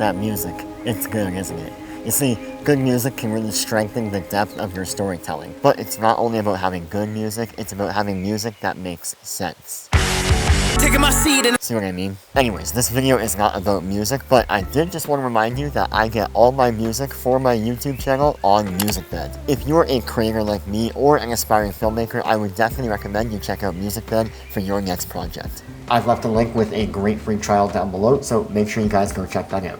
that music. It's good, isn't it? You see, good music can really strengthen the depth of your storytelling. But it's not only about having good music, it's about having music that makes sense. Taking my seat and see what I mean? Anyways, this video is not about music, but I did just want to remind you that I get all my music for my YouTube channel on MusicBed. If you're a creator like me or an aspiring filmmaker, I would definitely recommend you check out MusicBed for your next project. I've left a link with a great free trial down below, so make sure you guys go check that out.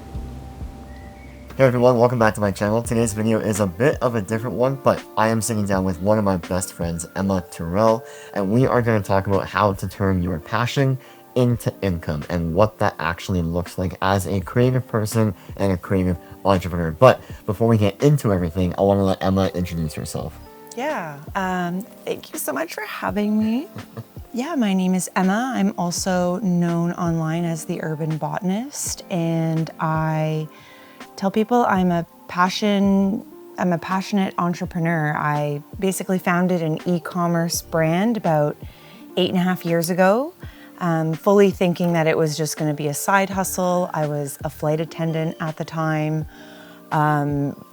Hey everyone, welcome back to my channel. Today's video is a bit of a different one, but I am sitting down with one of my best friends, Emma Terrell, and we are going to talk about how to turn your passion into income and what that actually looks like as a creative person and a creative entrepreneur. But before we get into everything, I want to let Emma introduce herself. Yeah, thank you so much for having me. Yeah, my name is Emma. I'm also known online as the Urban Botanist, and I tell people I'm a passionate entrepreneur. I basically founded an e-commerce brand about 8.5 years ago, fully thinking that it was just going to be a side hustle. I was a flight attendant at the time,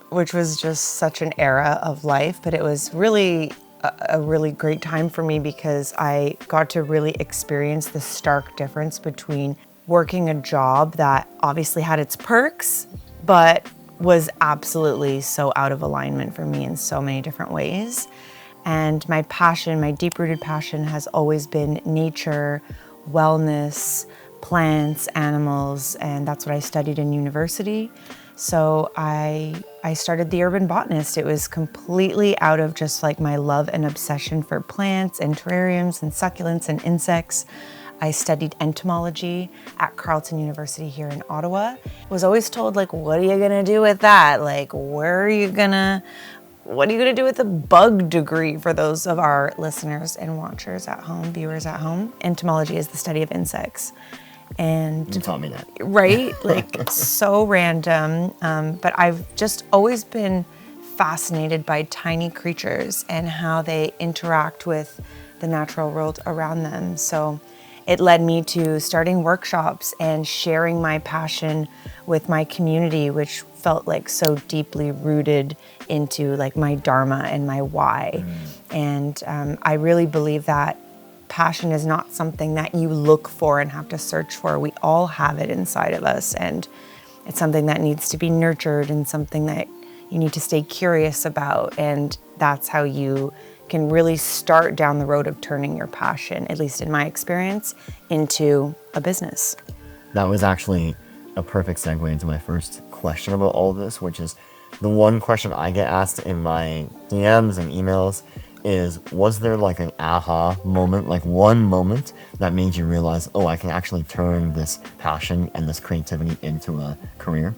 which was just such an era of life, but it was really a really great time for me because I got to really experience the stark difference between working a job that obviously had its perks, but was absolutely so out of alignment for me in so many different ways. And my passion, my deep-rooted passion has always been nature, wellness, plants, animals, and that's what I studied in university. So I started the Urban Botanist. It was completely out of just like my love and obsession for plants and terrariums and succulents and insects. I studied entomology at Carleton University here in Ottawa. Was always told, like, what are you gonna do with that? Like, what are you gonna do with a bug degree for those of our listeners and watchers at home, viewers at home? Entomology is the study of insects. And you taught me that. Right, like so random. But I've just always been fascinated by tiny creatures and how they interact with the natural world around them. So it led me to starting workshops and sharing my passion with my community, which felt like so deeply rooted into like my dharma and my why. And I really believe that passion is not something that you look for and have to search for. We all have it inside of us, and it's something that needs to be nurtured and something that you need to stay curious about. And that's how you can really start down the road of turning your passion, at least in my experience, into a business. That was actually a perfect segue into my first question about all of this, which is the one question I get asked in my DMs and emails is, was there like an aha moment, like one moment that made you realize, oh, I can actually turn this passion and this creativity into a career?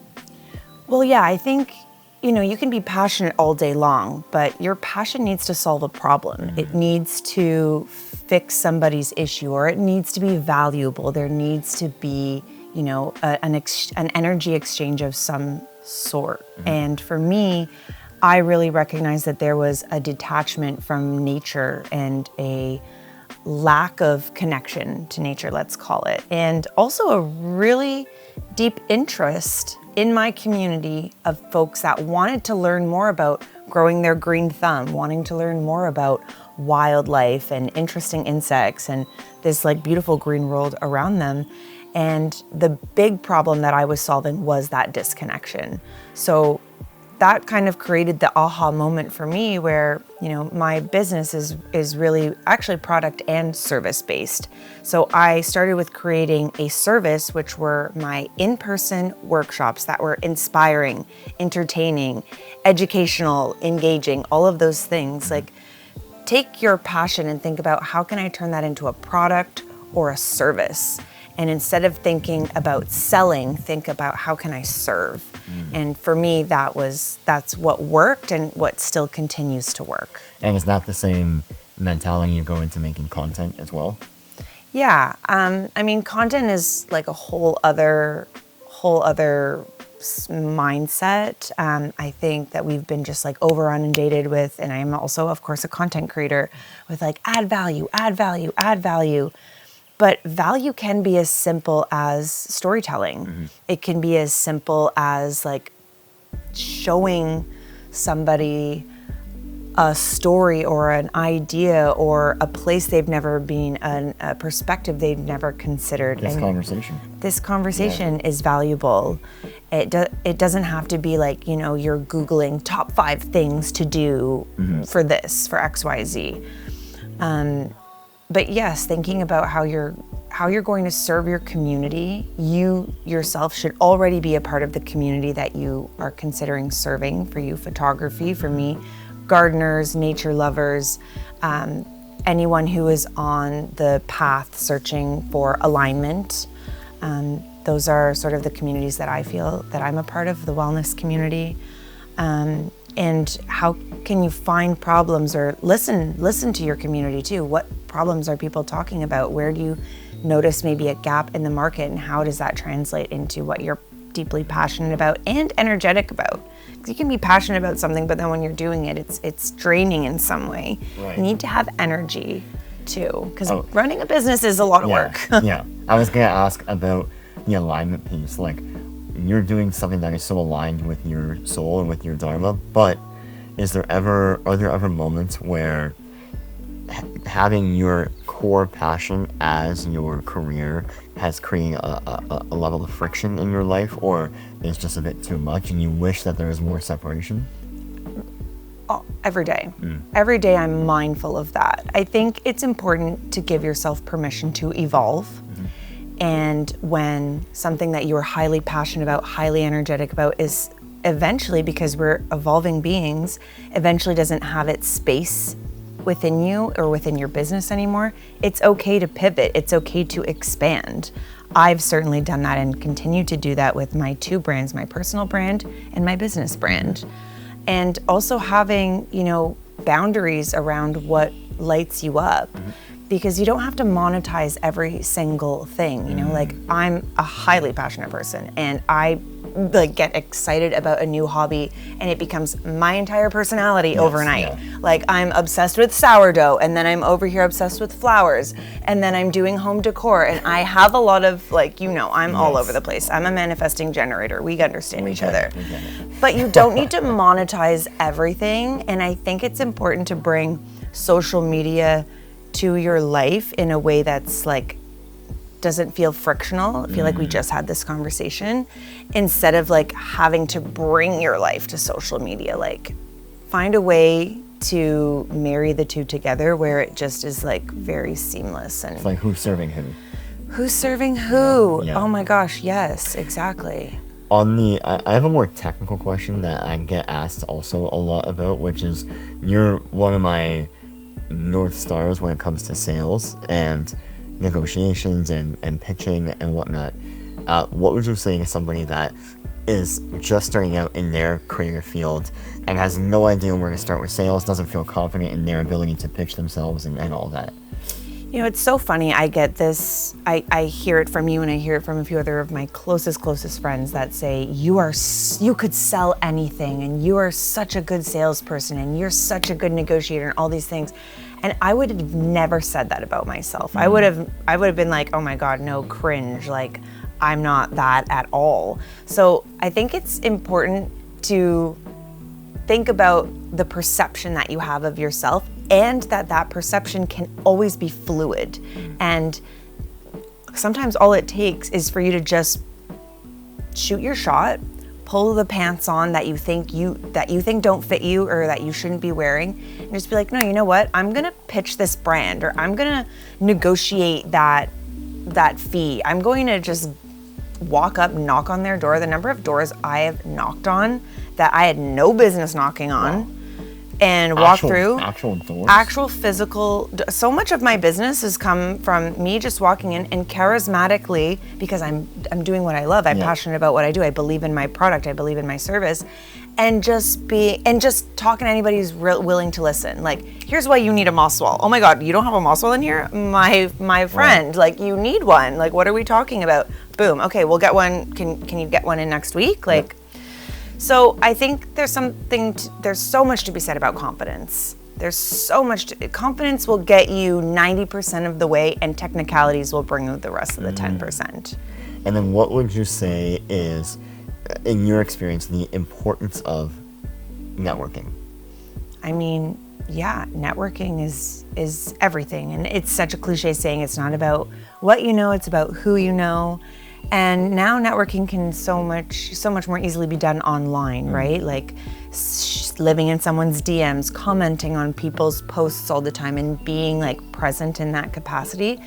Well, yeah, I think, you know, you can be passionate all day long, but your passion needs to solve a problem. It needs to fix somebody's issue, or it needs to be valuable. There needs to be, you know, an energy exchange of some sort. And for me, I really recognized that there was a detachment from nature and a lack of connection to nature, let's call it. And also a really deep interest in my community of folks that wanted to learn more about growing their green thumb, wanting to learn more about wildlife and interesting insects and this like beautiful green world around them. And the big problem that I was solving was that disconnection. So that kind of created the aha moment for me where, you know, my business is really actually product and service based. So I started with creating a service, which were my in-person workshops that were inspiring, entertaining, educational, engaging, all of those things. Like, take your passion and think about how can I turn that into a product or a service? And instead of thinking about selling, think about how can I serve? And for me, that's what worked and what still continues to work. And is that the same mentality you go into making content as well? Yeah, I mean, content is like a whole other mindset. I think that we've been just like over inundated with, and I'm also, of course, a content creator with like add value, add value, add value. But value can be as simple as storytelling. It can be as simple as like showing somebody a story or an idea or a place they've never been, a perspective they've never considered. This conversation is valuable. It doesn't have to be like, you're Googling top 5 things to do for this, for XYZ. But yes, thinking about how you're going to serve your community, you yourself should already be a part of the community that you are considering serving. For you, photography; for me, gardeners, nature lovers, anyone who is on the path searching for alignment. Those are sort of the communities that I feel that I'm a part of, the wellness community. And how can you find problems or listen to your community too? What problems are people talking about? Where do you notice maybe a gap in the market, and how does that translate into what you're deeply passionate about and energetic about? Because you can be passionate about something, but then when you're doing it, it's draining in some way. Right. You need to have energy too, because running a business is a lot of work. Yeah, I was gonna ask about the alignment piece. Like, you're doing something that is so aligned with your soul and with your dharma, but are there ever moments where having your core passion as your career has created a level of friction in your life, or it's just a bit too much and you wish that there was more separation? Oh, every day. Every day I'm mindful of that. I think it's important to give yourself permission to evolve. And when something that you're highly passionate about, highly energetic about, is eventually, because we're evolving beings, eventually doesn't have its space within you or within your business anymore, it's okay to pivot. It's okay to expand. I've certainly done that and continue to do that with my 2 brands, my personal brand and my business brand. And also having, boundaries around what lights you up. Because you don't have to monetize every single thing, like I'm a highly passionate person and I get excited about a new hobby and it becomes my entire personality overnight. Yeah. Like I'm obsessed with sourdough and then I'm over here obsessed with flowers and then I'm doing home decor and I have a lot of I'm all over the place. I'm a manifesting generator. We understand each other. But you don't need to monetize everything, and I think it's important to bring social media to your life in a way that's doesn't feel frictional. I feel like we just had this conversation, instead of having to bring your life to social media. Find a way to marry the two together where it just is very seamless. And it's like who's serving who? Who's serving who? Yeah. Oh my gosh, yes, exactly. I have a more technical question that I get asked also a lot about, which is, you're one of my North Stars when it comes to sales and negotiations and pitching and whatnot. What would you say to somebody that is just starting out in their creative field and has no idea where to start with sales, doesn't feel confident in their ability to pitch themselves and all that? It's so funny. I get this, I hear it from you and I hear it from a few other of my closest friends that say, you could sell anything and you are such a good salesperson and you're such a good negotiator and all these things. And I would have never said that about myself. I would have been like, oh my God, no, cringe. I'm not that at all. So I think it's important to think about the perception that you have of yourself, and that perception can always be fluid. And sometimes all it takes is for you to just shoot your shot, pull the pants on that you think don't fit you or that you shouldn't be wearing, and just be like, no, you know what? I'm gonna pitch this brand, or I'm gonna negotiate that fee. I'm going to just walk up, knock on their door. The number of doors I have knocked on that I had no business knocking on. Wow. And walk through actual doors? Actual physical. So much of my business has come from me just walking in and charismatically, because I'm doing what I love. I'm passionate about what I do. I believe in my product. I believe in my service, and just talking to anybody who's willing to listen. Here's why you need a moss wall. Oh my God, you don't have a moss wall in here? My friend, you need one. What are we talking about? Boom. Okay, we'll get one. Can you get one in next week? So I think there's so much to be said about confidence. There's so much, confidence will get you 90% of the way, and technicalities will bring you the rest of the 10%. And then what would you say is, in your experience, the importance of networking? I mean, yeah, networking is everything. And it's such a cliche saying, it's not about what you know, it's about who you know. And now networking can so much more easily be done online, right? Like living in someone's DMs, commenting on people's posts all the time, and being like present in that capacity.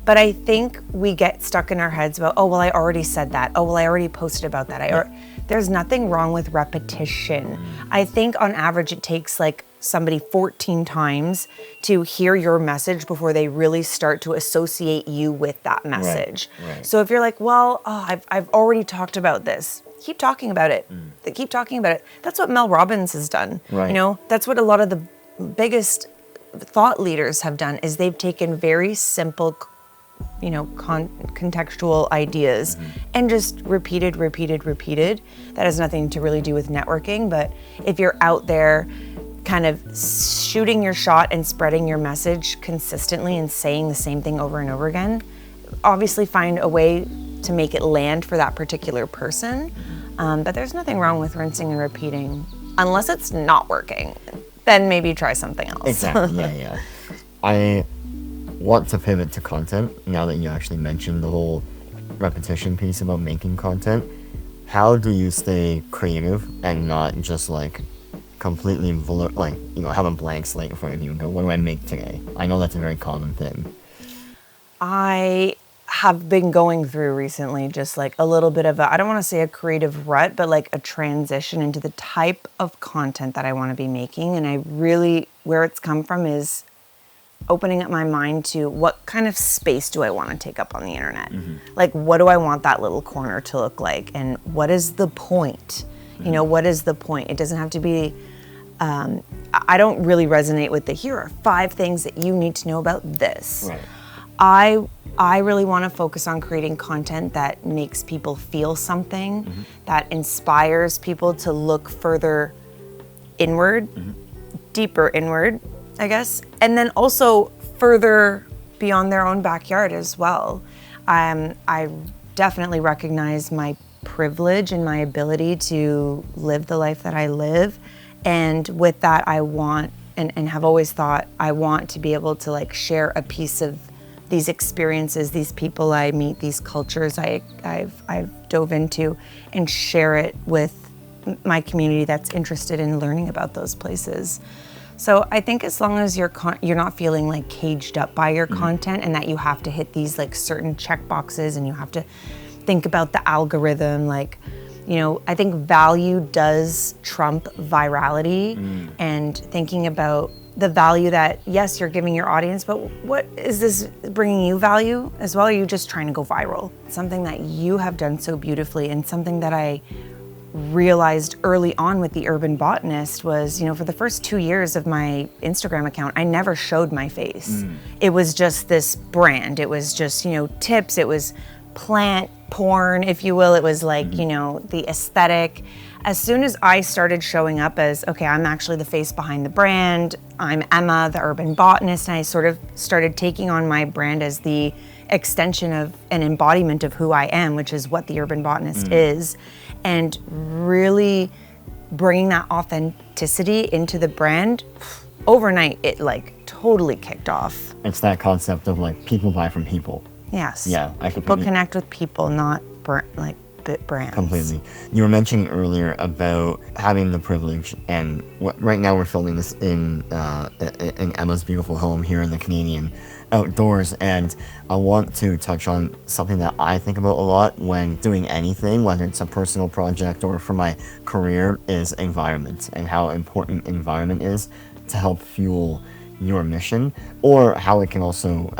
But I think we get stuck in our heads about, oh, well, I already said that. Oh, well, I already posted about that. There's nothing wrong with repetition. I think on average it takes like somebody 14 times to hear your message before they really start to associate you with that message. Right. So if you're like, well, I've already talked about this, keep talking about it. Keep talking about it. That's what Mel Robbins has done. Right. You know, that's what a lot of the biggest thought leaders have done, is they've taken very simple, you know, contextual ideas and just repeated. That has nothing to really do with networking, but if you're out there kind of shooting your shot and spreading your message consistently and saying the same thing over and over again, obviously find a way to make it land for that particular person. But there's nothing wrong with rinsing and repeating, unless it's not working. Then maybe try something else. Exactly, yeah. I want to pivot to content now that you actually mentioned the whole repetition piece about making content. How do you stay creative and not just like completely have a blank slate in front of you and go, what do I make today? I know that's a very common thing. I have been going through recently just like a little bit of I don't want to say a creative rut, but like a transition into the type of content that I want to be making. And I really, where it's come from is opening up my mind to what kind of space do I want to take up on the internet? Like, what do I want that little corner to look like? And what is the point? You know, what is the point? It doesn't have to be, I don't really resonate with here are 5 things that you need to know about this. Right. I really want to focus on creating content that makes people feel something, that inspires people to look further inward, deeper inward, I guess, and then also further beyond their own backyard as well. I definitely recognize my privilege and my ability to live the life that I live. And with that, I want, and have always thought, I want to be able to like share a piece of these experiences, these people I meet, these cultures I've dove into, and share it with my community that's interested in learning about those places. So I think as long as you're not feeling like caged up by your content, and that you have to hit these like certain check boxes, and you have to think about the algorithm, like, you know, I think value does trump virality, and thinking about the value that, yes, you're giving your audience, but what is this bringing you value as well? Or are you just trying to go viral? Something that you have done so beautifully, and something that I realized early on with the Urban Botanist was, you know, for the first 2 years of my Instagram account, I never showed my face. It was just this brand. It was just, you know, tips. It was plant porn, if you will. It was like, you know, the aesthetic. As soon as I started showing up as, okay, I'm actually the face behind the brand, I'm Emma, the Urban Botanist, and I sort of started taking on my brand as the extension of an embodiment of who I am, which is what the Urban Botanist is, and really bringing that authenticity into the brand, overnight it like totally kicked off. It's that concept of like people buy from people. Yes. Yeah, people connect with people, not brands. Completely. You were mentioning earlier about having the privilege, and right now we're filming this in Emma's beautiful home here in the Canadian outdoors, and I want to touch on something that I think about a lot when doing anything, whether it's a personal project or for my career, is environment, and how important environment is to help fuel your mission, or how it can also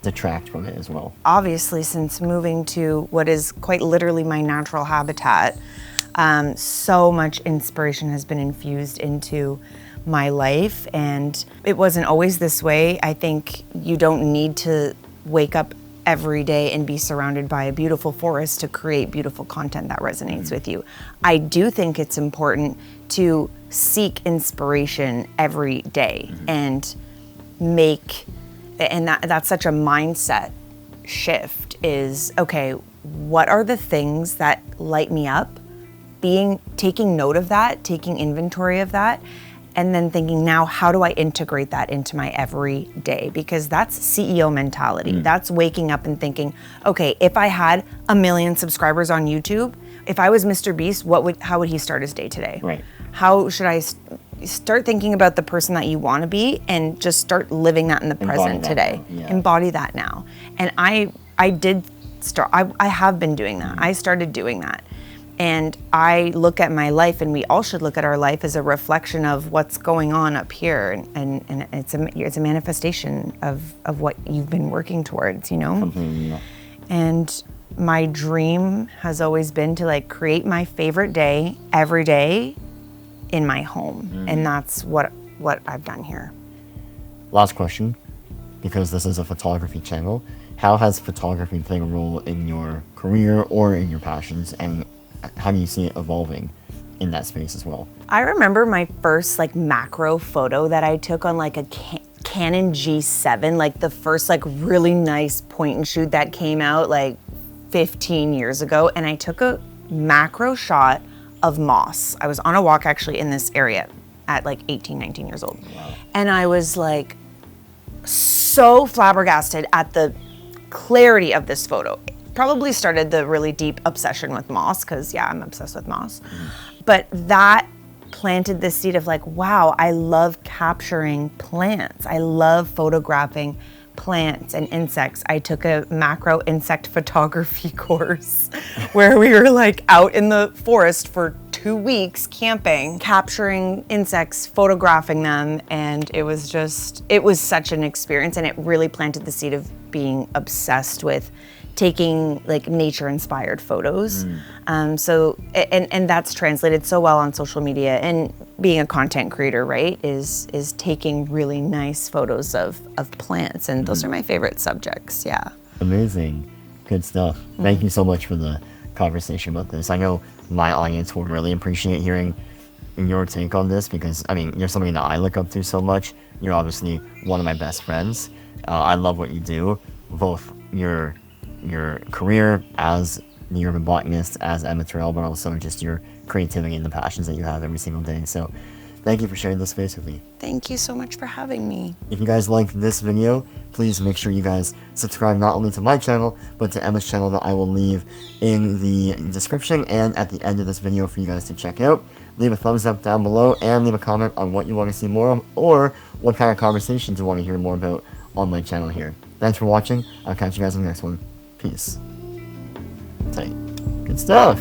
detract from it as well. Obviously, since moving to what is quite literally my natural habitat, so much inspiration has been infused into my life, and it wasn't always this way. I think you don't need to wake up every day and be surrounded by a beautiful forest to create beautiful content that resonates with you. I do think it's important to seek inspiration every day and that's such a mindset shift is, okay, what are the things that light me up? Taking note of that, taking inventory of that, and then thinking, now how do I integrate that into my everyday? Because that's CEO mentality. That's waking up and thinking, okay, if I had 1 million subscribers on YouTube, if I was Mr. Beast, how would he start his day today? Right. How should I start thinking about the person that you want to be and just start living that in the present today? Embody that now. And I have been doing that. I started doing that. And I look at my life, and we all should look at our life as a reflection of what's going on up here, and it's a manifestation of what you've been working towards, you know? And my dream has always been to like create my favorite day every day in my home, and that's what I've done here. Last question, because this is a photography channel. How has photography played a role in your career or in your passions, and how do you see it evolving in that space as well? I remember my first like macro photo that I took on like a Canon G7, like the first like really nice point and shoot that came out like 15 years ago. And I took a macro shot of moss. I was on a walk actually in this area at like 18, 19 years old. Wow. And I was like so flabbergasted at the clarity of this photo. Probably started the really deep obsession with moss, because yeah, I'm obsessed with moss. But that planted the seed of like, wow, I love capturing plants. I love photographing plants and insects. I took a macro insect photography course where we were like out in the forest for 2 weeks camping, capturing insects, photographing them, and it was such an experience, and it really planted the seed of being obsessed with taking like nature inspired photos. So that's translated so well on social media, and being a content creator, right, is taking really nice photos of plants, and those are my favorite subjects. Yeah. Amazing. Good stuff. Thank you so much for the conversation about this. I know my audience will really appreciate hearing your take on this, because I mean, you're somebody that I look up to so much. You're obviously one of my best friends. I love what you do, both your career as the urban botanist, as Emma Terrell, but also just your creativity and the passions that you have every single day. So thank you for sharing this space with me. Thank you so much for having me. If you guys liked this video, please make sure you guys subscribe not only to my channel, but to Emma's channel that I will leave in the description and at the end of this video for you guys to check out. Leave a thumbs up down below and leave a comment on what you want to see more of, or what kind of conversations you want to hear more about on my channel here. Thanks for watching. I'll catch you guys in the next one. Peace. Tight. Good stuff.